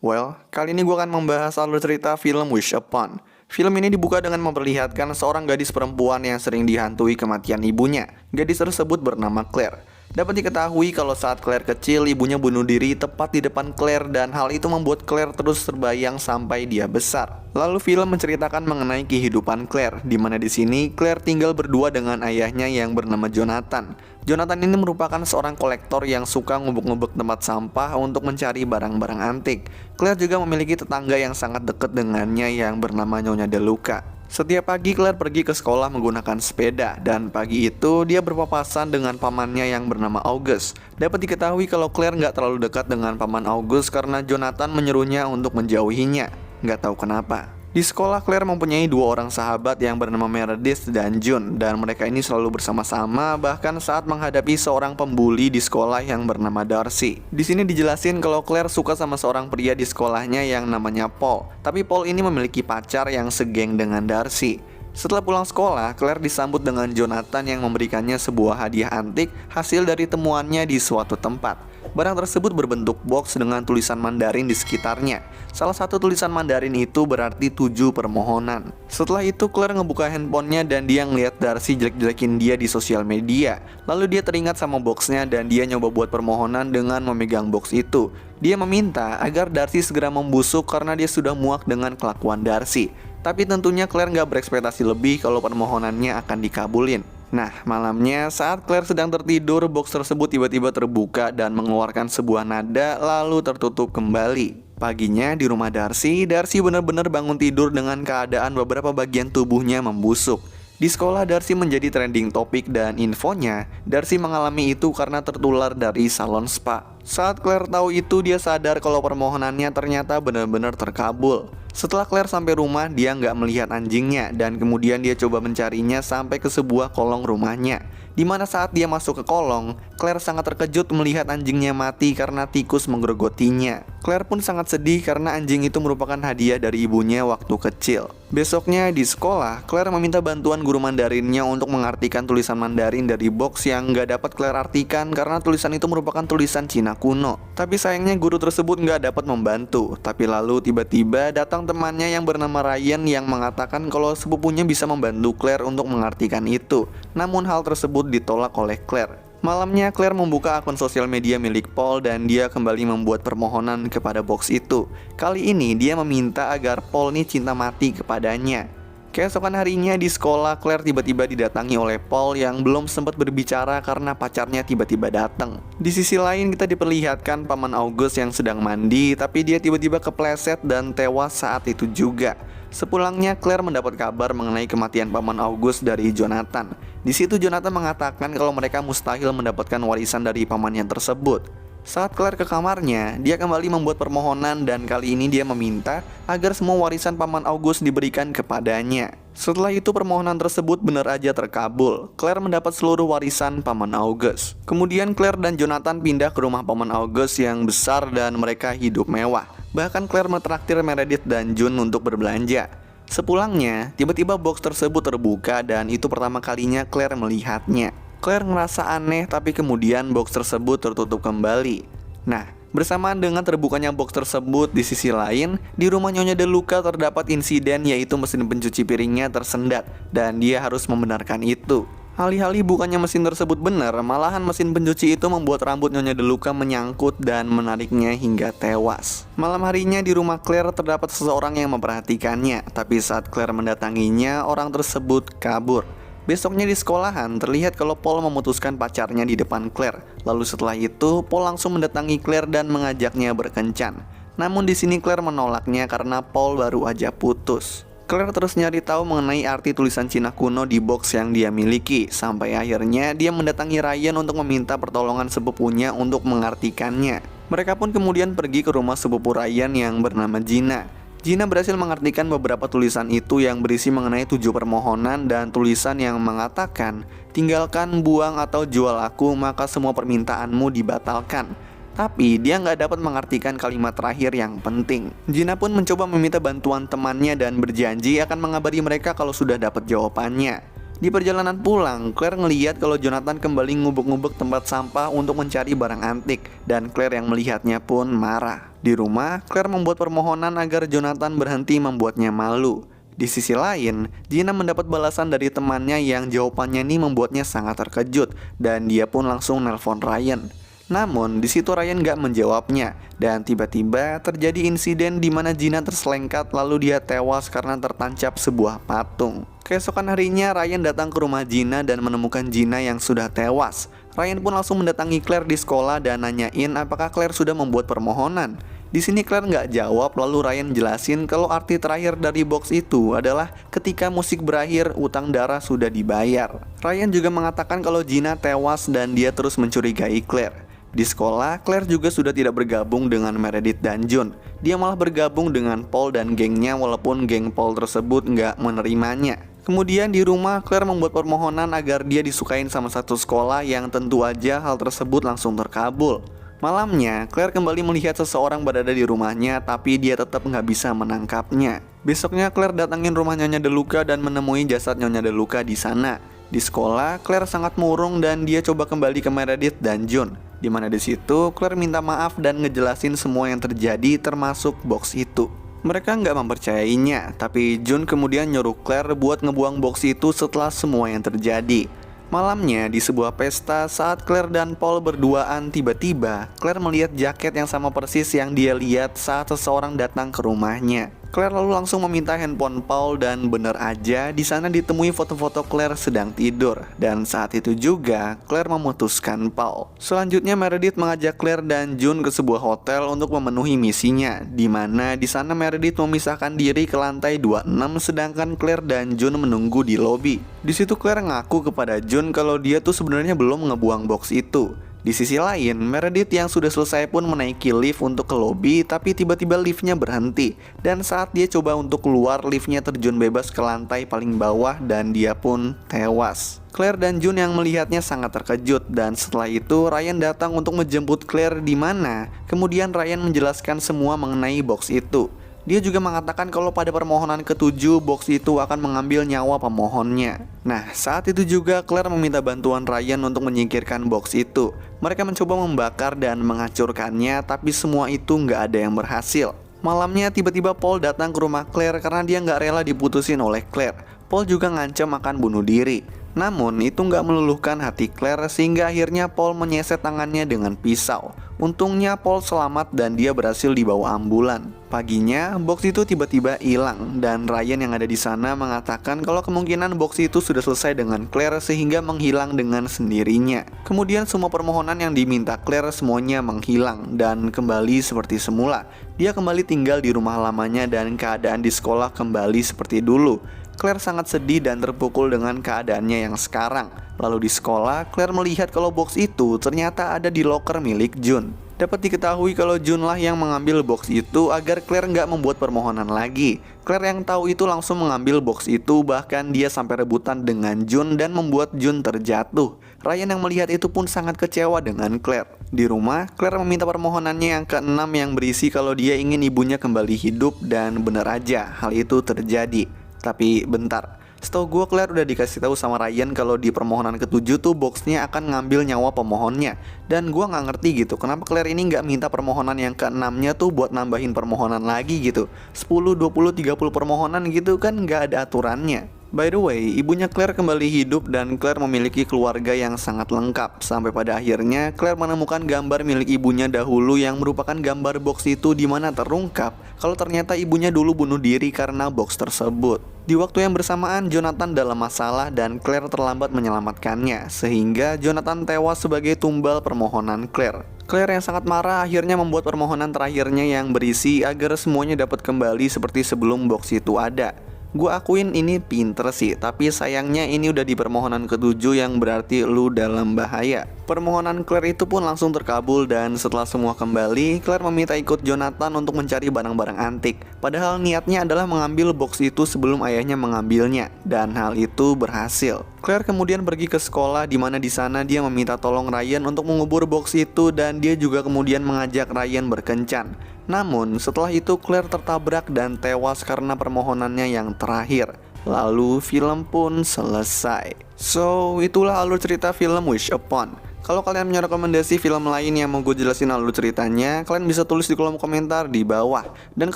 Well, kali ini gue akan membahas alur cerita film Wish Upon. Film ini dibuka dengan memperlihatkan seorang gadis perempuan yang sering dihantui kematian ibunya. Gadis tersebut bernama Claire. Dapat diketahui kalau saat Claire kecil, ibunya bunuh diri tepat di depan Claire dan hal itu membuat Claire terus terbayang sampai dia besar. Lalu film menceritakan mengenai kehidupan Claire, di mana di sini Claire tinggal berdua dengan ayahnya yang bernama Jonathan. Jonathan ini merupakan seorang kolektor yang suka ngubek-ngubek tempat sampah untuk mencari barang-barang antik. Claire juga memiliki tetangga yang sangat dekat dengannya yang bernama Nyonya DeLuca. Setiap pagi Claire pergi ke sekolah menggunakan sepeda dan pagi itu dia berpapasan dengan pamannya yang bernama August. Dapat diketahui kalau Claire nggak terlalu dekat dengan paman August karena Jonathan menyuruhnya untuk menjauhinya. Nggak tahu kenapa. Di sekolah Claire mempunyai dua orang sahabat yang bernama Meredith dan June, dan mereka ini selalu bersama-sama bahkan saat menghadapi seorang pembuli di sekolah yang bernama Darcy. Di sini dijelasin kalau Claire suka sama seorang pria di sekolahnya yang namanya Paul, tapi Paul ini memiliki pacar yang segeng dengan Darcy. Setelah pulang sekolah, Claire disambut dengan Jonathan yang memberikannya sebuah hadiah antik hasil dari temuannya di suatu tempat. Barang tersebut berbentuk box dengan tulisan Mandarin di sekitarnya. Salah satu tulisan Mandarin itu berarti 7 permohonan. Setelah itu Claire ngebuka handphonenya dan dia ngeliat Darcy jelek-jelekin dia di sosial media. Lalu dia teringat sama boxnya dan dia nyoba buat permohonan dengan memegang box itu. Dia meminta agar Darcy segera membusuk karena dia sudah muak dengan kelakuan Darcy. Tapi tentunya Claire nggak berekspektasi lebih kalau permohonannya akan dikabulin. Nah, malamnya saat Claire sedang tertidur, box tersebut tiba-tiba terbuka dan mengeluarkan sebuah nada lalu tertutup kembali. Paginya di rumah Darcy benar-benar bangun tidur dengan keadaan beberapa bagian tubuhnya membusuk. Di sekolah Darcy menjadi trending topik dan infonya, Darcy mengalami itu karena tertular dari salon spa. Saat Claire tahu itu, dia sadar kalau permohonannya ternyata benar-benar terkabul. Setelah Claire sampai rumah, dia nggak melihat anjingnya dan kemudian dia coba mencarinya sampai ke sebuah kolong rumahnya. Dimana saat dia masuk ke kolong, Claire sangat terkejut melihat anjingnya mati karena tikus menggerogotinya. Claire pun sangat sedih karena anjing itu merupakan hadiah dari ibunya waktu kecil. Besoknya di sekolah, Claire meminta bantuan guru Mandarinnya untuk mengartikan tulisan Mandarin dari box yang nggak dapat Claire artikan karena tulisan itu merupakan tulisan Cina kuno. Tapi sayangnya guru tersebut nggak dapat membantu. Tapi lalu tiba-tiba datang temannya yang bernama Ryan yang mengatakan kalau sepupunya bisa membantu Claire untuk mengartikan itu. Namun hal tersebut ditolak oleh Claire. Malamnya Claire membuka akun sosial media milik Paul dan dia kembali membuat permohonan kepada box itu. Kali ini dia meminta agar Paul ini cinta mati kepadanya. Keesokan harinya di sekolah, Claire tiba-tiba didatangi oleh Paul yang belum sempat berbicara karena pacarnya tiba-tiba datang. Di sisi lain kita diperlihatkan paman August yang sedang mandi, tapi dia tiba-tiba kepleset dan tewas saat itu juga. Sepulangnya Claire mendapat kabar mengenai kematian paman August dari Jonathan. Di situ Jonathan mengatakan kalau mereka mustahil mendapatkan warisan dari pamannya tersebut. Saat Claire ke kamarnya, dia kembali membuat permohonan dan kali ini dia meminta agar semua warisan paman August diberikan kepadanya. Setelah itu permohonan tersebut benar aja terkabul. Claire mendapat seluruh warisan paman August. Kemudian Claire dan Jonathan pindah ke rumah paman August yang besar dan mereka hidup mewah. Bahkan Claire mentraktir Meredith dan June untuk berbelanja. Sepulangnya, tiba-tiba box tersebut terbuka dan itu pertama kalinya Claire melihatnya. Claire ngerasa aneh tapi kemudian box tersebut tertutup kembali. Nah, bersamaan dengan terbukanya box tersebut, di sisi lain, di rumah Nyonya DeLuca terdapat insiden yaitu mesin pencuci piringnya tersendat dan dia harus membenarkan itu. Alih-alih bukannya mesin tersebut benar, malahan mesin pencuci itu membuat rambut Nyonya DeLuca menyangkut dan menariknya hingga tewas. Malam harinya di rumah Claire terdapat seseorang yang memperhatikannya, tapi saat Claire mendatanginya, orang tersebut kabur. Besoknya di sekolahan, terlihat kalau Paul memutuskan pacarnya di depan Claire. Lalu setelah itu, Paul langsung mendatangi Claire dan mengajaknya berkencan. Namun di sini Claire menolaknya karena Paul baru aja putus. Claire terus nyari tahu mengenai arti tulisan Cina kuno di box yang dia miliki. Sampai akhirnya dia mendatangi Ryan untuk meminta pertolongan sepupunya untuk mengartikannya. Mereka pun kemudian pergi ke rumah sepupu Ryan yang bernama Gina. Gina berhasil mengartikan beberapa tulisan itu yang berisi mengenai 7 permohonan dan tulisan yang mengatakan, tinggalkan, buang, atau jual aku, maka semua permintaanmu dibatalkan. Tapi dia nggak dapat mengartikan kalimat terakhir yang penting. Gina pun mencoba meminta bantuan temannya dan berjanji akan mengabari mereka kalau sudah dapat jawabannya. Di perjalanan pulang, Claire ngeliat kalau Jonathan kembali ngubek-ngubek tempat sampah untuk mencari barang antik, dan Claire yang melihatnya pun marah. Di rumah, Claire membuat permohonan agar Jonathan berhenti membuatnya malu. Di sisi lain, Gina mendapat balasan dari temannya yang jawabannya ini membuatnya sangat terkejut, dan dia pun langsung nelpon Ryan. Namun, di situ Ryan gak menjawabnya, dan tiba-tiba terjadi insiden di mana Gina terselengkat lalu dia tewas karena tertancap sebuah patung. Keesokan harinya, Ryan datang ke rumah Gina dan menemukan Gina yang sudah tewas. Ryan pun langsung mendatangi Claire di sekolah dan nanyain apakah Claire sudah membuat permohonan. Di sini Claire nggak jawab, lalu Ryan jelasin kalau arti terakhir dari box itu adalah ketika musik berakhir, utang darah sudah dibayar. Ryan juga mengatakan kalau Gina tewas dan dia terus mencurigai Claire. Di sekolah, Claire juga sudah tidak bergabung dengan Meredith dan John. Dia malah bergabung dengan Paul dan gengnya walaupun geng Paul tersebut nggak menerimanya. Kemudian di rumah, Claire membuat permohonan agar dia disukain sama satu sekolah yang tentu aja hal tersebut langsung terkabul. Malamnya, Claire kembali melihat seseorang berada di rumahnya, tapi dia tetap nggak bisa menangkapnya. Besoknya, Claire datangin rumah Nyonya DeLuca dan menemui jasad Nyonya DeLuca di sana. Di sekolah, Claire sangat murung dan dia coba kembali ke Meredith dan John. Di mana di situ, Claire minta maaf dan ngejelasin semua yang terjadi termasuk box itu. Mereka nggak mempercayainya, tapi John kemudian nyuruh Claire buat ngebuang box itu setelah semua yang terjadi. Malamnya, di sebuah pesta, saat Claire dan Paul berduaan, tiba-tiba Claire melihat jaket yang sama persis yang dia lihat saat seseorang datang ke rumahnya. Claire lalu langsung meminta handphone Paul dan bener aja di sana ditemui foto-foto Claire sedang tidur. Dan saat itu juga Claire memutuskan Paul. Selanjutnya Meredith mengajak Claire dan June ke sebuah hotel untuk memenuhi misinya, di mana di sana Meredith memisahkan diri ke lantai 26 sedangkan Claire dan June menunggu di lobi. Di situ Claire ngaku kepada June kalau dia tuh sebenarnya belum ngebuang box itu. Di sisi lain, Meredith yang sudah selesai pun menaiki lift untuk ke lobi, tapi tiba-tiba liftnya berhenti. Dan saat dia coba untuk keluar, liftnya terjun bebas ke lantai paling bawah dan dia pun tewas. Claire dan June yang melihatnya sangat terkejut, dan setelah itu Ryan datang untuk menjemput Claire di mana. Kemudian Ryan menjelaskan semua mengenai box itu. Dia juga mengatakan kalau pada permohonan ke-7 box itu akan mengambil nyawa pemohonnya. Nah, saat itu juga Claire meminta bantuan Ryan untuk menyingkirkan box itu. Mereka mencoba membakar dan menghancurkannya, tapi semua itu nggak ada yang berhasil. Malamnya tiba-tiba Paul datang ke rumah Claire karena dia nggak rela diputusin oleh Claire. Paul juga ngancam akan bunuh diri. Namun itu nggak meluluhkan hati Claire sehingga akhirnya Paul menyeset tangannya dengan pisau. Untungnya Paul selamat dan dia berhasil dibawa ambulan. Paginya box itu tiba-tiba hilang dan Ryan yang ada di sana mengatakan kalau kemungkinan box itu sudah selesai dengan Claire sehingga menghilang dengan sendirinya. Kemudian semua permohonan yang diminta Claire semuanya menghilang dan kembali seperti semula. Dia kembali tinggal di rumah lamanya dan keadaan di sekolah kembali seperti dulu. Claire sangat sedih dan terpukul dengan keadaannya yang sekarang. Lalu di sekolah, Claire melihat kalau box itu ternyata ada di loker milik June. Dapat diketahui kalau June lah yang mengambil box itu agar Claire nggak membuat permohonan lagi. Claire yang tahu itu langsung mengambil box itu, bahkan dia sampai rebutan dengan June dan membuat June terjatuh. Ryan yang melihat itu pun sangat kecewa dengan Claire. Di rumah, Claire meminta permohonannya yang ke-6 yang berisi kalau dia ingin ibunya kembali hidup dan benar aja hal itu terjadi. Tapi bentar, setahu gue Claire udah dikasih tahu sama Ryan kalau di permohonan ke-7 tuh boxnya akan ngambil nyawa pemohonnya. Dan gue gak ngerti gitu, kenapa Claire ini gak minta permohonan yang ke-6-nya tuh buat nambahin permohonan lagi gitu. 10, 20, 30 permohonan gitu kan gak ada aturannya. By the way, ibunya Claire kembali hidup dan Claire memiliki keluarga yang sangat lengkap. Sampai pada akhirnya Claire menemukan gambar milik ibunya dahulu yang merupakan gambar box itu, di mana terungkap kalau ternyata ibunya dulu bunuh diri karena box tersebut. Di waktu yang bersamaan Jonathan dalam masalah dan Claire terlambat menyelamatkannya, sehingga Jonathan tewas sebagai tumbal permohonan Claire. Claire yang sangat marah akhirnya membuat permohonan terakhirnya yang berisi agar semuanya dapat kembali seperti sebelum box itu ada. Gue akuin ini pinter sih, tapi sayangnya ini udah di permohonan ke-7 yang berarti lu dalam bahaya. Permohonan Claire itu pun langsung terkabul dan setelah semua kembali, Claire meminta ikut Jonathan untuk mencari barang-barang antik. Padahal niatnya adalah mengambil box itu sebelum ayahnya mengambilnya, dan hal itu berhasil. Claire kemudian pergi ke sekolah, di mana di sana dia meminta tolong Ryan untuk mengubur box itu dan dia juga kemudian mengajak Ryan berkencan. Namun setelah itu Claire tertabrak dan tewas karena permohonannya yang terakhir. Lalu film pun selesai. So itulah alur cerita film Wish Upon. Kalau kalian punya rekomendasi film lain yang mau gue jelasin alur ceritanya, kalian bisa tulis di kolom komentar di bawah. Dan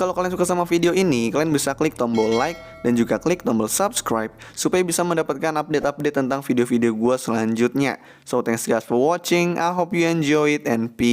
kalau kalian suka sama video ini, kalian bisa klik tombol like dan juga klik tombol subscribe supaya bisa mendapatkan update-update tentang video-video gue selanjutnya. So thanks guys for watching, I hope you enjoy it and peace.